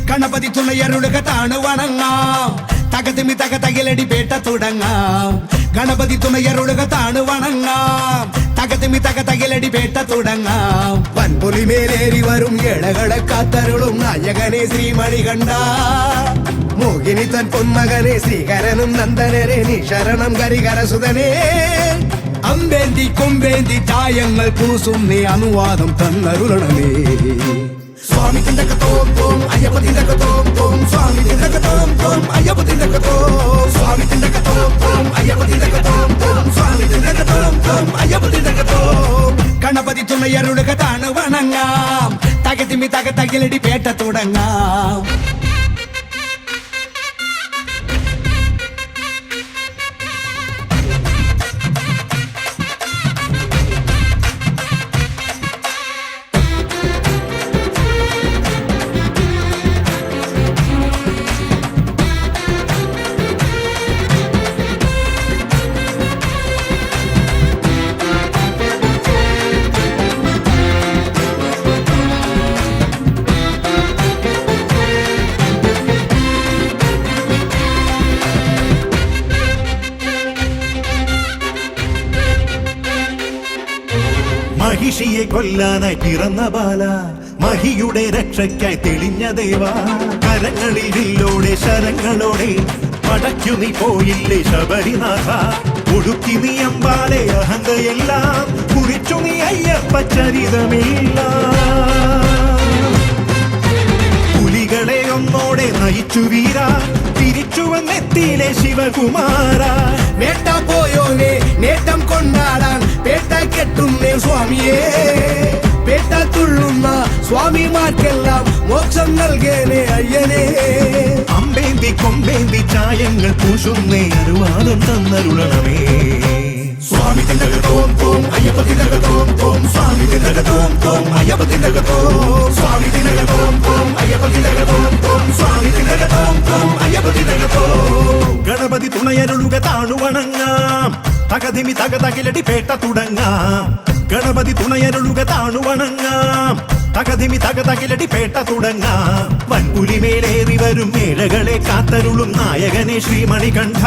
ഗണപതി തുണയരുളുകത്താണ് വണങ്ങാം തകതിമി തകതകിലടി പേട്ട തുടങ്ങാം ഗണപതി തുണയരുളുകത്താണ് വണങ്ങാം തകതിമി തകതകിലടി പേട്ട തുടങ്ങാം വൻപുലി മേലേറി വരും ഇളകളെ കാത്തരുളും നായകനെ ശ്രീമണികണ്ഠ മോഹിനി തൻ പൊന്മകനെ ശ്രീകരനും നന്ദനരെ നീ ശരണം കരികരസുതനെ അമ്പേന്തി കൊമ്പേന്തി ചായങ്ങൾ പൂസും നീ അനുവാദം തന്നരുളണമേ സ്വാമി തിണ്ടകത്തോം തോം അയ്യപ്പ തിണ്ടകത്തോം തോം സ്വാമി തിണ്ടകത്തോം തോം അയ്യപ്പ തിണ്ടകത്തോം സ്വാമി തിണ്ടകത്തോം തോം അയ്യപ്പ തിണ്ടകത്തോം തോം സ്വാമി തിണ്ടകത്തോം തോം അയ്യപ്പ തിണ്ടകത്തോം ഗണപതി തുണയരുളുകത്താണ് വണങ്ങാം തകതിമി തകതകിലടി പേട്ട തുടങ്ങാം മഹിഷിയെ കൊല്ലാനായി പിറന്ന ബാല മഹിയുടെ രക്ഷയ്ക്കായി തെളിഞ്ഞ ദേവ കരങ്ങളിൽ വില്ലോടെ ശരങ്ങളോടെ പടയ്ക്കു നീ പോയില്ലേ ശബരിനാഥ ഒടുക്കി നീ അമ്പാലെ അഹന്തയെല്ലാം കുറിച്ചു നീ അയ്യപ്പ ചരിതമില്ല പുലികളെ ഒന്നോടെ നയിച്ചു വീര തിരിച്ചു വന്നെത്തിയിലെ ശിവകുമാര വേട്ട പോയോനെ നേട്ടം കൊണ്ടാടാൻ പേട്ട കെട്ടുന്നേ സ്വാമിയേ പേട്ട തുള്ളുന്ന സ്വാമിമാർക്കെല്ലാം മോക്ഷം നൽകേനെ അയ്യനെ അമ്പേന്തി കൊമ്പേന്തി ചായങ്ങൾ പൂശുന്നേ അനുവാദം തന്നരുളണമേ സ്വാമി തിണ്ടകത്തോം തോം അയ്യപ്പ തിണ്ടകത്തോം തോം സ്വാമി തിണ്ടകത്തോം തോം അയ്യപ്പ തിണ്ടകത്തോം സ്വാമി തിണ്ടകത്തോം തോം അയ്യപ്പ തിണ്ടകത്തോം തോം സ്വാമി തിണ്ടകത്തോം തോം അയ്യപ്പ തിണ്ടകത്തോം ഗണപതി തുണയരുളുകത്താണ് വണങ്ങാം തകതിമി തകതകിലടി പേട്ട തുടങ്ങാം ഗണപതി തുണയരുളുകത്താണ് വണങ്ങാം തകതിമി തകതകിലടി പേട്ട തുടങ്ങാം വൻപുലി മേലേറി വരും മേഴകളെ കാത്തരുളും നായകനെ ശ്രീമണികണ്ഠ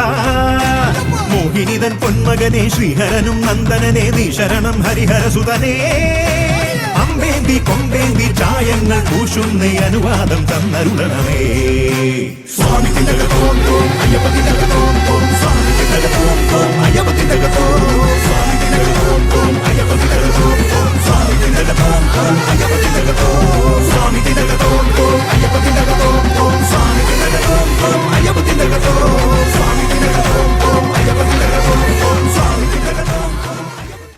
മോഹിനിതൻ പൊന്മകനെ ശ്രീഹരനും നന്ദനനെ നീ ശരണം ഹരിഹരസുതനെ അമ്പേന്തി കൊമ്പേന്തി ചായങ്ങൾ പൂശുന്നേ അനുവാദം തന്നരുളണമേ സ്വാമി തിണ്ടകത്തോം തോം അയ്യപ്പ തിണ്ടകത്തോം തോം സ്വാമി തിണ്ടകത്തോം